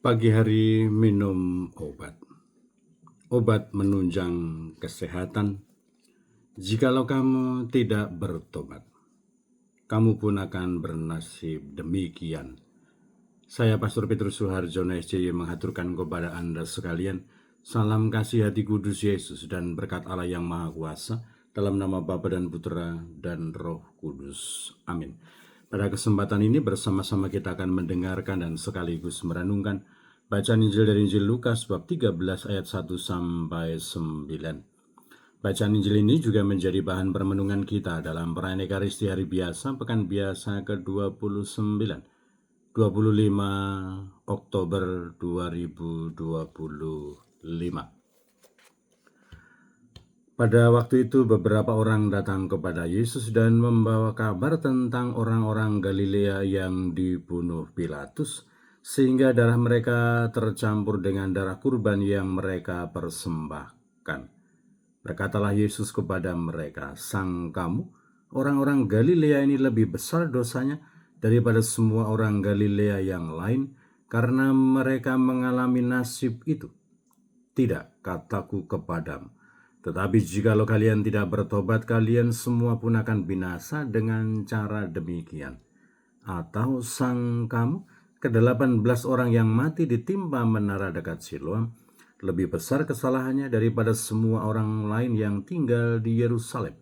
Pagi hari minum obat. Obat menunjang kesehatan. Jikalau kamu tidak bertobat, kamu pun akan bernasib demikian. Saya Pastor Petrus Suharjono SJY mengaturkan kepada Anda sekalian salam kasih hati kudus Yesus dan berkat Allah yang Maha Kuasa dalam nama Bapa dan Putra dan Roh Kudus. Amin. Pada kesempatan ini bersama-sama kita akan mendengarkan dan sekaligus merenungkan bacaan Injil dari Injil Lukas bab 13 ayat 1 sampai 9. Bacaan Injil ini juga menjadi bahan permenungan kita dalam perayaan Ekaristi Hari Biasa Pekan Biasa ke-29, 25 Oktober 2025. Pada waktu itu beberapa orang datang kepada Yesus dan membawa kabar tentang orang-orang Galilea yang dibunuh Pilatus, sehingga darah mereka tercampur dengan darah kurban yang mereka persembahkan. Berkatalah Yesus kepada mereka, "Sangkamu orang-orang Galilea ini lebih besar dosanya daripada semua orang Galilea yang lain karena mereka mengalami nasib itu? Tidak, kataku kepadamu. Tetapi jikalau kalian tidak bertobat, kalian semua pun akan binasa dengan cara demikian. Atau sangkamu ke-18 orang yang mati ditimpa menara dekat Siloam lebih besar kesalahannya daripada semua orang lain yang tinggal di Yerusalem?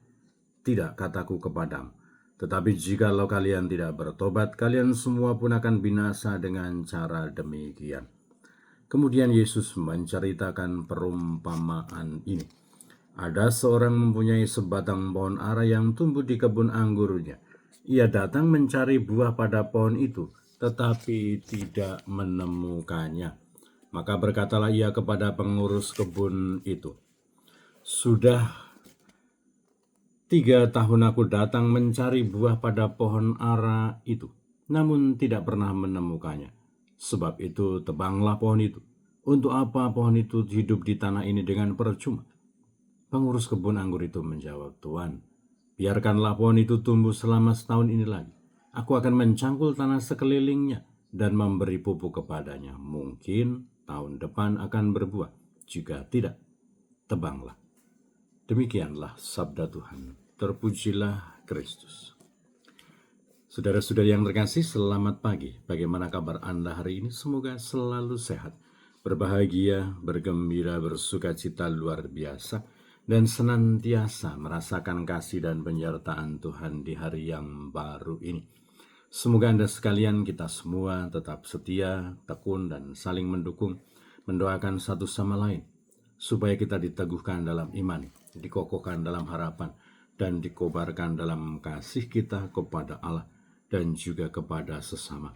Tidak, kataku kepadamu. Tetapi jikalau kalian tidak bertobat, kalian semua pun akan binasa dengan cara demikian." Kemudian Yesus menceritakan perumpamaan ini. Ada seorang mempunyai sebatang pohon ara yang tumbuh di kebun anggurnya. Ia datang mencari buah pada pohon itu, tetapi tidak menemukannya. Maka berkatalah ia kepada pengurus kebun itu, "Sudah 3 tahun aku datang mencari buah pada pohon ara itu, namun tidak pernah menemukannya. Sebab itu tebanglah pohon itu. Untuk apa pohon itu hidup di tanah ini dengan percuma?" Pengurus kebun anggur itu menjawab, "Tuan, biarkanlah pohon itu tumbuh selama setahun ini lagi. Aku akan mencangkul tanah sekelilingnya dan memberi pupuk kepadanya. Mungkin tahun depan akan berbuah. Jika tidak, tebanglah." Demikianlah sabda Tuhan. Terpujilah Kristus. Saudara-saudari yang terkasih, selamat pagi. Bagaimana kabar Anda hari ini? Semoga selalu sehat, berbahagia, bergembira, bersukacita luar biasa, dan senantiasa merasakan kasih dan penyertaan Tuhan di hari yang baru ini. Semoga Anda sekalian, kita semua tetap setia, tekun, dan saling mendukung, mendoakan satu sama lain, supaya kita diteguhkan dalam iman, dikokohkan dalam harapan, dan dikobarkan dalam kasih kita kepada Allah dan juga kepada sesama.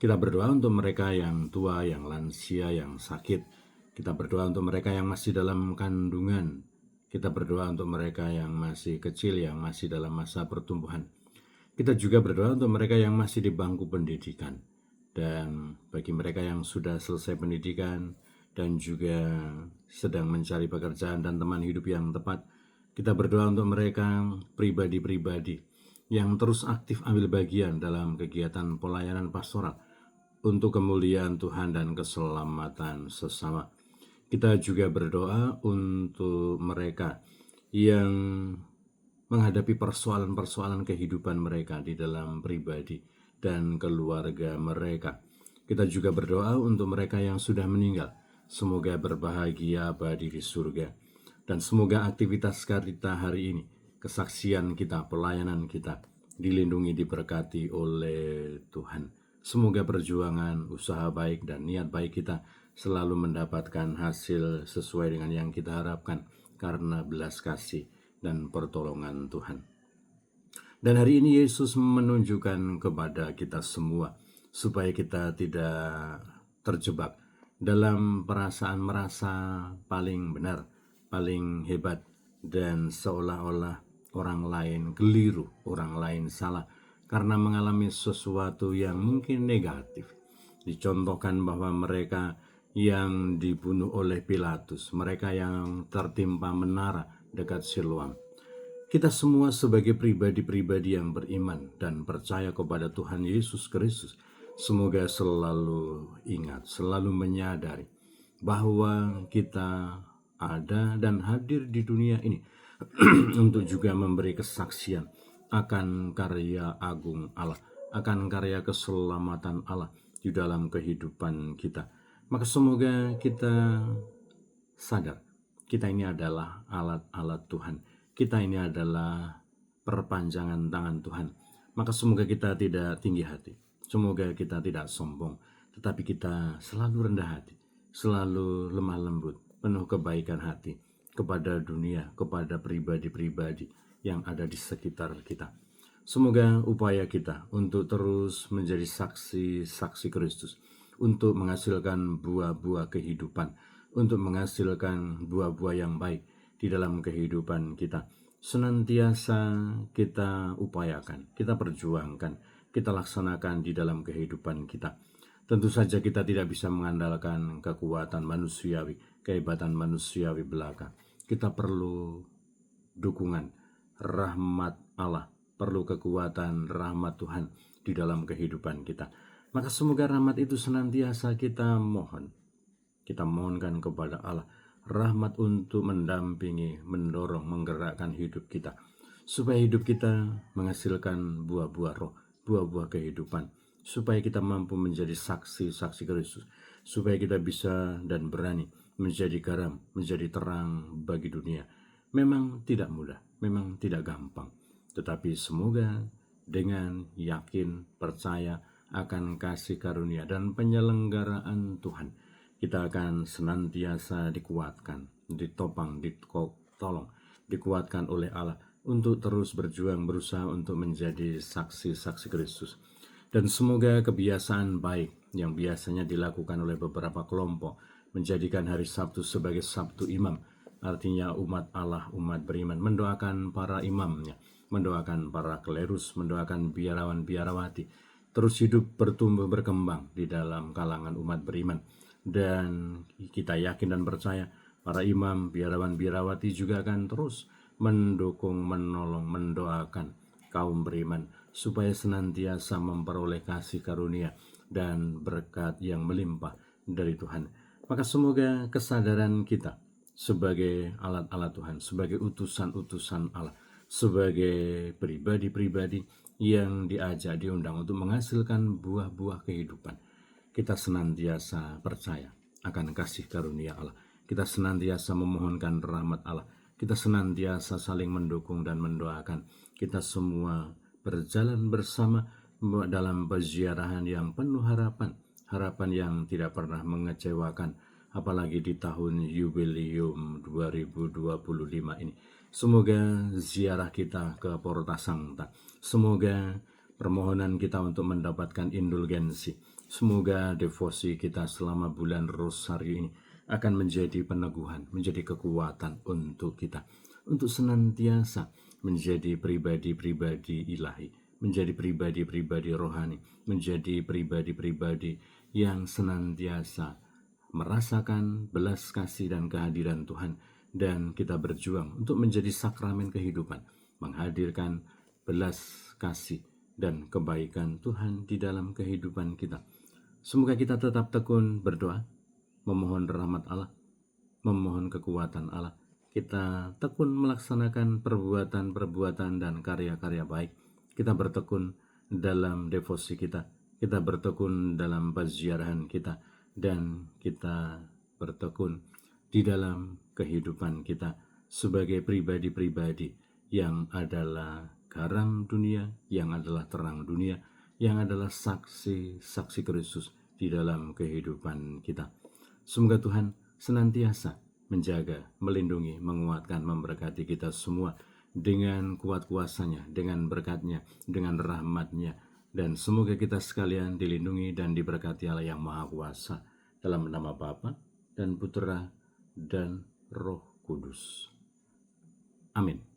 Kita berdoa untuk mereka yang tua, yang lansia, yang sakit. Kita berdoa untuk mereka yang masih dalam kandungan. Kita berdoa untuk mereka yang masih kecil, yang masih dalam masa pertumbuhan. Kita juga berdoa untuk mereka yang masih di bangku pendidikan. Dan bagi mereka yang sudah selesai pendidikan dan juga sedang mencari pekerjaan dan teman hidup yang tepat, kita berdoa untuk mereka pribadi-pribadi yang terus aktif ambil bagian dalam kegiatan pelayanan pastoral untuk kemuliaan Tuhan dan keselamatan sesama. Kita juga berdoa untuk mereka yang menghadapi persoalan-persoalan kehidupan mereka di dalam pribadi dan keluarga mereka. Kita juga berdoa untuk mereka yang sudah meninggal. Semoga berbahagia abadi di surga. Dan semoga aktivitas kita hari ini, kesaksian kita, pelayanan kita, dilindungi, diberkati oleh Tuhan. Semoga perjuangan, usaha baik, dan niat baik kita selalu mendapatkan hasil sesuai dengan yang kita harapkan karena belas kasih dan pertolongan Tuhan. Dan hari ini Yesus menunjukkan kepada kita semua supaya kita tidak terjebak dalam perasaan merasa paling benar, paling hebat, dan seolah-olah orang lain keliru, orang lain salah karena mengalami sesuatu yang mungkin negatif. Dicontohkan bahwa mereka yang dibunuh oleh Pilatus, mereka yang tertimpa menara dekat Siloam. Kita semua sebagai pribadi-pribadi yang beriman dan percaya kepada Tuhan Yesus Kristus Semoga selalu ingat, selalu menyadari bahwa kita ada dan hadir di dunia ini untuk juga memberi kesaksian akan karya agung Allah, akan karya keselamatan Allah di dalam kehidupan kita. Maka semoga kita sadar, kita ini adalah alat-alat Tuhan. Kita ini adalah perpanjangan tangan Tuhan. Maka semoga kita tidak tinggi hati. Semoga kita tidak sombong. Tetapi kita selalu rendah hati. Selalu lemah lembut. Penuh kebaikan hati. Kepada dunia, kepada pribadi-pribadi yang ada di sekitar kita. Semoga upaya kita untuk terus menjadi saksi-saksi Kristus. Untuk menghasilkan buah-buah kehidupan, untuk menghasilkan buah-buah yang baik di dalam kehidupan kita, senantiasa kita upayakan, kita perjuangkan, kita laksanakan di dalam kehidupan kita. Tentu saja kita tidak bisa mengandalkan kekuatan manusiawi, kehebatan manusiawi belaka. Kita perlu dukungan, rahmat Allah, perlu kekuatan rahmat Tuhan di dalam kehidupan kita. Maka semoga rahmat itu senantiasa kita mohon. Kita mohonkan kepada Allah rahmat untuk mendampingi, mendorong, menggerakkan hidup kita. Supaya hidup kita menghasilkan buah-buah roh, buah-buah kehidupan. Supaya kita mampu menjadi saksi-saksi Kristus. Supaya kita bisa dan berani menjadi garam, menjadi terang bagi dunia. Memang tidak mudah, memang tidak gampang. Tetapi semoga dengan yakin, percaya akan kasih karunia dan penyelenggaraan Tuhan, kita akan senantiasa dikuatkan, ditopang, ditolong, dikuatkan oleh Allah untuk terus berjuang, berusaha untuk menjadi saksi-saksi Kristus. Dan semoga kebiasaan baik yang biasanya dilakukan oleh beberapa kelompok, menjadikan hari Sabtu sebagai Sabtu Imam, artinya umat Allah, umat beriman, mendoakan para imamnya, mendoakan para klerus, mendoakan biarawan-biarawati, terus hidup, bertumbuh, berkembang di dalam kalangan umat beriman. Dan kita yakin dan percaya para imam, biarawan, biarawati juga akan terus mendukung, menolong, mendoakan kaum beriman supaya senantiasa memperoleh kasih karunia dan berkat yang melimpah dari Tuhan. Maka semoga kesadaran kita sebagai alat-alat Tuhan, sebagai utusan-utusan Allah, sebagai pribadi-pribadi yang diajak, diundang untuk menghasilkan buah-buah kehidupan, kita senantiasa percaya akan kasih karunia Allah. Kita senantiasa memohonkan rahmat Allah. Kita senantiasa saling mendukung dan mendoakan. Kita semua berjalan bersama dalam peziarahan yang penuh harapan. Harapan yang tidak pernah mengecewakan. Apalagi di tahun Yubileum 2025 ini. Semoga ziarah kita ke Porta Sancta. Semoga permohonan kita untuk mendapatkan indulgensi. Semoga devosi kita selama bulan Rosario ini akan menjadi peneguhan, menjadi kekuatan untuk kita. Untuk senantiasa menjadi pribadi-pribadi ilahi, menjadi pribadi-pribadi rohani, menjadi pribadi-pribadi yang senantiasa merasakan belas kasih dan kehadiran Tuhan, dan kita berjuang untuk menjadi sakramen kehidupan, menghadirkan belas kasih dan kebaikan Tuhan di dalam kehidupan kita. Semoga kita tetap tekun berdoa, memohon rahmat Allah, memohon kekuatan Allah. Kita tekun melaksanakan perbuatan-perbuatan dan karya-karya baik. Kita bertekun dalam devosi kita, kita bertekun dalam peziarahan kita, dan kita bertekun di dalam kehidupan kita sebagai pribadi-pribadi yang adalah garam dunia, yang adalah terang dunia, yang adalah saksi-saksi Kristus di dalam kehidupan kita. Semoga Tuhan senantiasa menjaga, melindungi, menguatkan, memberkati kita semua dengan kuat kuasanya, dengan berkatnya, dengan rahmatnya. Dan semoga kita sekalian dilindungi dan diberkati Allah yang Maha Kuasa, dalam nama Bapa dan Putera dan Roh Kudus. Amin.